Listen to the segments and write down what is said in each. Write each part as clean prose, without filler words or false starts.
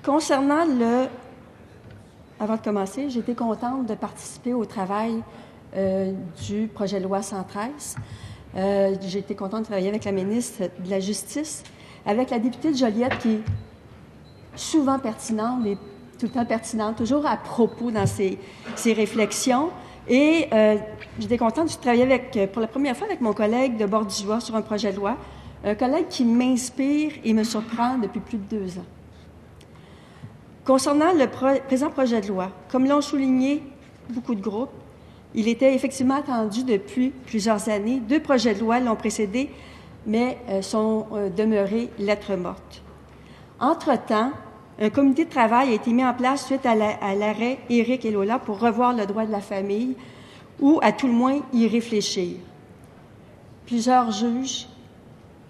Concernant Avant de commencer, j'ai été contente de participer au travail du projet de loi 113. J'ai été contente de travailler avec la ministre de la Justice, avec la députée de Joliette qui est souvent pertinente, mais tout le temps pertinente, toujours à propos dans ses réflexions. Et j'étais contente de travailler pour la première fois avec mon collègue de Bord-du-Joie sur un projet de loi, un collègue qui m'inspire et me surprend depuis plus de 2 ans. Concernant le présent projet de loi, comme l'ont souligné beaucoup de groupes, il était effectivement attendu depuis plusieurs années. 2 projets de loi l'ont précédé, mais sont demeurés lettres mortes. Entre-temps, un comité de travail a été mis en place suite à l'arrêt Éric et Lola pour revoir le droit de la famille ou, à tout le moins, y réfléchir. Plusieurs juges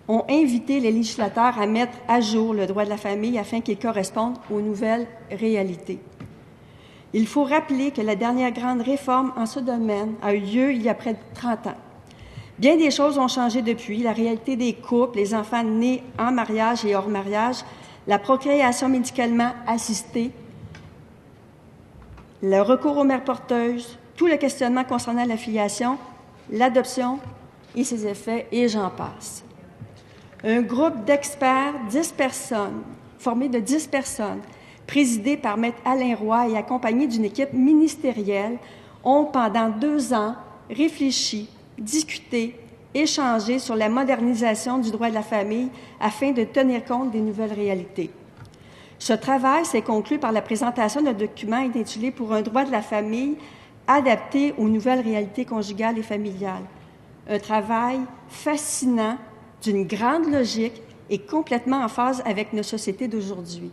ont invité les législateurs à mettre à jour le droit de la famille afin qu'il corresponde aux nouvelles réalités. Il faut rappeler que la dernière grande réforme en ce domaine a eu lieu il y a près de 30 ans. Bien des choses ont changé depuis, la réalité des couples, les enfants nés en mariage et hors mariage, la procréation médicalement assistée, le recours aux mères porteuses, tout le questionnement concernant la filiation, l'adoption et ses effets, et j'en passe. Un groupe d'experts, 10 personnes, formé de 10 personnes, présidé par Maître Alain Roy et accompagné d'une équipe ministérielle, ont pendant 2 ans réfléchi, discuté, échangé sur la modernisation du droit de la famille afin de tenir compte des nouvelles réalités. Ce travail s'est conclu par la présentation d'un document intitulé « Pour un droit de la famille adapté aux nouvelles réalités conjugales et familiales ». Un travail fascinant, d'une grande logique et complètement en phase avec nos sociétés d'aujourd'hui.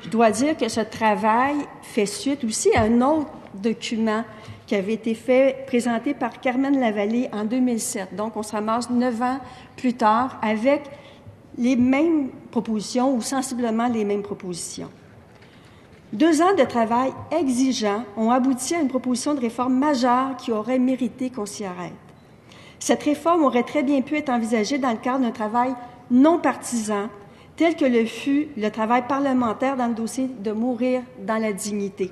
Je dois dire que ce travail fait suite aussi à un autre document qui avait été présenté par Carmen Lavallée en 2007. Donc, on se ramasse 9 ans plus tard avec les mêmes propositions ou sensiblement les mêmes propositions. 2 ans de travail exigeant ont abouti à une proposition de réforme majeure qui aurait mérité qu'on s'y arrête. Cette réforme aurait très bien pu être envisagée dans le cadre d'un travail non partisan, tel que le fut le travail parlementaire dans le dossier de mourir dans la dignité.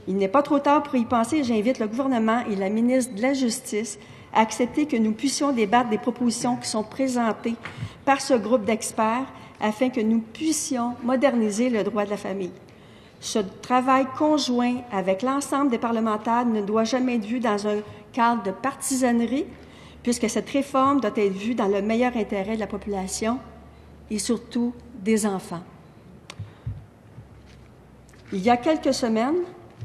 Il n'est pas trop tard pour y penser et j'invite le gouvernement et la ministre de la Justice à accepter que nous puissions débattre des propositions qui sont présentées par ce groupe d'experts afin que nous puissions moderniser le droit de la famille. Ce travail conjoint avec l'ensemble des parlementaires ne doit jamais être vu dans un cadre de partisanerie, puisque cette réforme doit être vue dans le meilleur intérêt de la population et surtout des enfants. Il y a quelques semaines,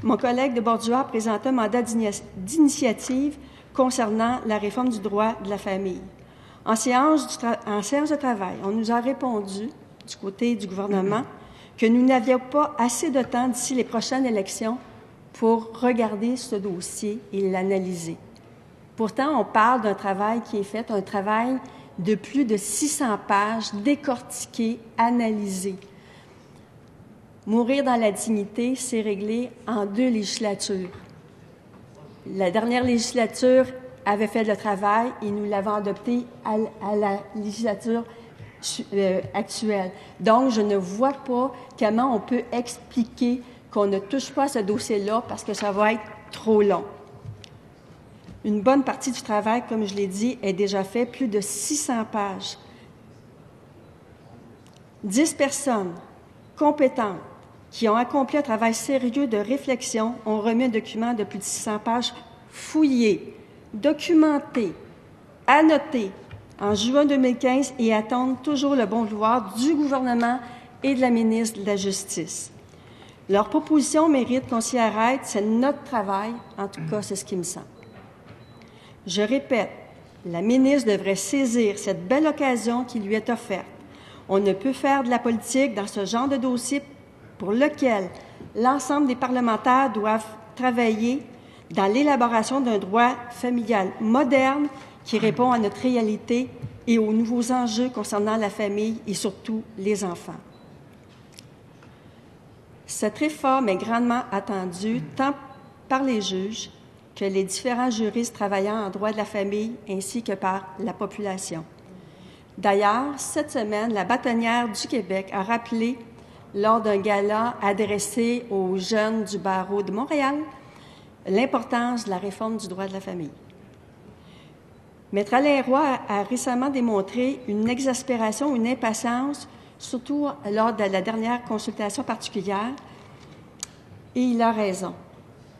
mon collègue de Bord-du-Joie a présenté un mandat d'initiative concernant la réforme du droit de la famille. En séance de travail, on nous a répondu, du côté du gouvernement, que nous n'avions pas assez de temps d'ici les prochaines élections pour regarder ce dossier et l'analyser. Pourtant, on parle d'un travail qui est fait, un travail de plus de 600 pages, décortiqué, analysé. Mourir dans la dignité, c'est réglé en 2 législatures. La dernière législature avait fait le travail et nous l'avons adopté à la législature actuelle. Donc, je ne vois pas comment on peut expliquer qu'on ne touche pas à ce dossier-là parce que ça va être trop long. Une bonne partie du travail, comme je l'ai dit, est déjà fait, plus de 600 pages. 10 personnes compétentes qui ont accompli un travail sérieux de réflexion ont remis un document de plus de 600 pages fouillé, documenté, annoté en juin 2015 et attendent toujours le bon vouloir du gouvernement et de la ministre de la Justice. Leurs propositions méritent qu'on s'y arrête, c'est notre travail, en tout cas, c'est ce qui me semble. Je répète, la ministre devrait saisir cette belle occasion qui lui est offerte. On ne peut faire de la politique dans ce genre de dossier pour lequel l'ensemble des parlementaires doivent travailler dans l'élaboration d'un droit familial moderne qui répond à notre réalité et aux nouveaux enjeux concernant la famille et surtout les enfants. Cette réforme est grandement attendue tant par les juges que les différents juristes travaillant en droit de la famille ainsi que par la population. D'ailleurs, cette semaine, la bâtonnière du Québec a rappelé lors d'un gala adressé aux jeunes du barreau de Montréal l'importance de la réforme du droit de la famille. Maître Alain Roy a récemment démontré une exaspération, une impatience, surtout lors de la dernière consultation particulière, et il a raison.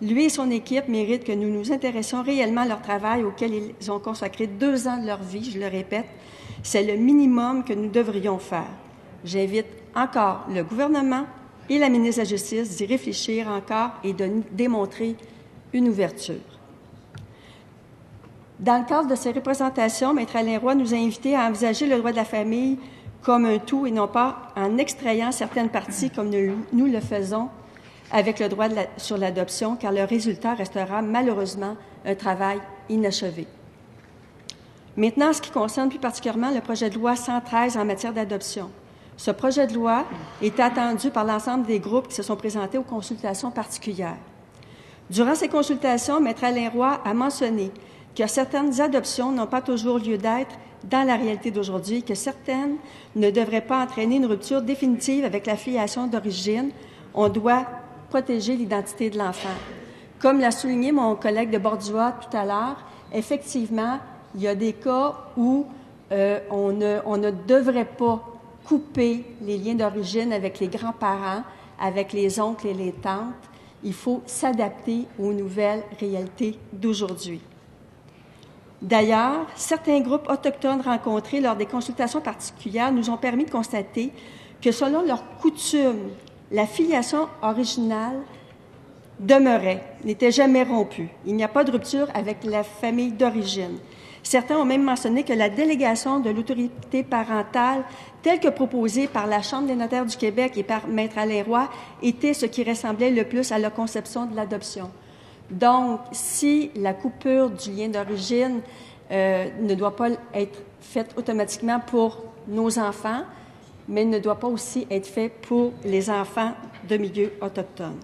Lui et son équipe méritent que nous nous intéressions réellement à leur travail auquel ils ont consacré 2 ans de leur vie, je le répète. C'est le minimum que nous devrions faire. J'invite encore le gouvernement et la ministre de la Justice d'y réfléchir encore et de démontrer une ouverture. Dans le cadre de ces représentations, Maître Alain Roy nous a invités à envisager le droit de la famille comme un tout et non pas en extrayant certaines parties comme nous le faisons avec le droit sur l'adoption, car le résultat restera malheureusement un travail inachevé. Maintenant, en ce qui concerne plus particulièrement le projet de loi 113 en matière d'adoption. Ce projet de loi est attendu par l'ensemble des groupes qui se sont présentés aux consultations particulières. Durant ces consultations, Maître Alain Roy a mentionné que certaines adoptions n'ont pas toujours lieu d'être dans la réalité d'aujourd'hui, que certaines ne devraient pas entraîner une rupture définitive avec la filiation d'origine. On doit protéger l'identité de l'enfant. Comme l'a souligné mon collègue de Bordua tout à l'heure, effectivement, il y a des cas où on ne devrait pas couper les liens d'origine avec les grands-parents, avec les oncles et les tantes. Il faut s'adapter aux nouvelles réalités d'aujourd'hui. D'ailleurs, certains groupes autochtones rencontrés lors des consultations particulières nous ont permis de constater que selon leurs coutumes, la filiation originale demeurait, n'était jamais rompue. Il n'y a pas de rupture avec la famille d'origine. Certains ont même mentionné que la délégation de l'autorité parentale, telle que proposée par la Chambre des notaires du Québec et par Maître Alain Roy, était ce qui ressemblait le plus à la conception de l'adoption. Donc, si la coupure du lien d'origine ne doit pas être faite automatiquement pour nos enfants, mais ne doit pas aussi être fait pour les enfants de milieux autochtones.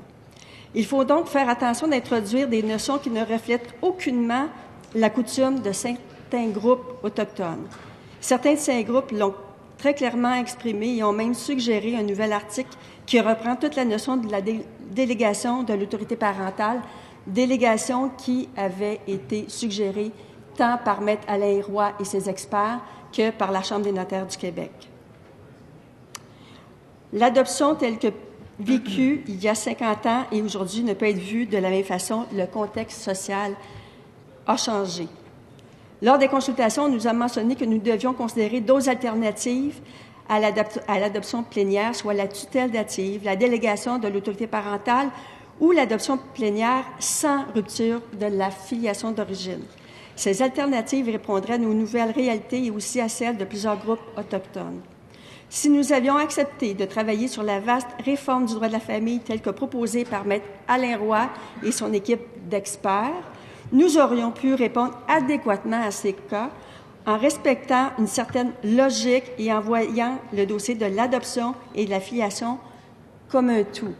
Il faut donc faire attention d'introduire des notions qui ne reflètent aucunement la coutume de certains groupes autochtones. Certains de ces groupes l'ont très clairement exprimé et ont même suggéré un nouvel article qui reprend toute la notion de la délégation de l'autorité parentale, délégation qui avait été suggérée tant par Maître Alain Roy et ses experts que par la Chambre des notaires du Québec. L'adoption telle que vécue il y a 50 ans et aujourd'hui ne peut être vue de la même façon. Le contexte social a changé. Lors des consultations, on nous a mentionné que nous devions considérer d'autres alternatives à l'adoption plénière, soit la tutelle dative, la délégation de l'autorité parentale ou l'adoption plénière sans rupture de la filiation d'origine. Ces alternatives répondraient à nos nouvelles réalités et aussi à celles de plusieurs groupes autochtones. Si nous avions accepté de travailler sur la vaste réforme du droit de la famille telle que proposée par Maître Alain Roy et son équipe d'experts, nous aurions pu répondre adéquatement à ces cas en respectant une certaine logique et en voyant le dossier de l'adoption et de la filiation comme un tout.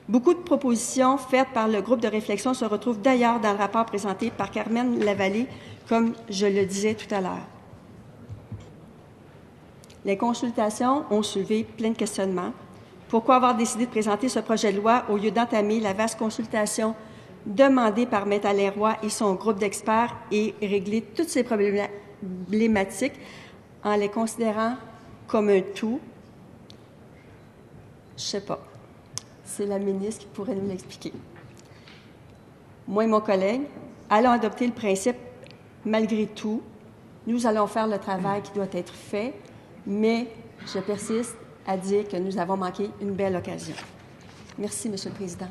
Beaucoup de propositions faites par le groupe de réflexion se retrouvent d'ailleurs dans le rapport présenté par Carmen Lavallée, comme je le disais tout à l'heure. Les consultations ont soulevé plein de questionnements. Pourquoi avoir décidé de présenter ce projet de loi au lieu d'entamer la vaste consultation demandée par Maître Alain Roy et son groupe d'experts et régler toutes ces problématiques en les considérant comme un tout? Je ne sais pas. C'est la ministre qui pourrait nous l'expliquer. Moi et mon collègue allons adopter le principe malgré tout. Nous allons faire le travail qui doit être fait, mais je persiste à dire que nous avons manqué une belle occasion. Merci, Monsieur le Président.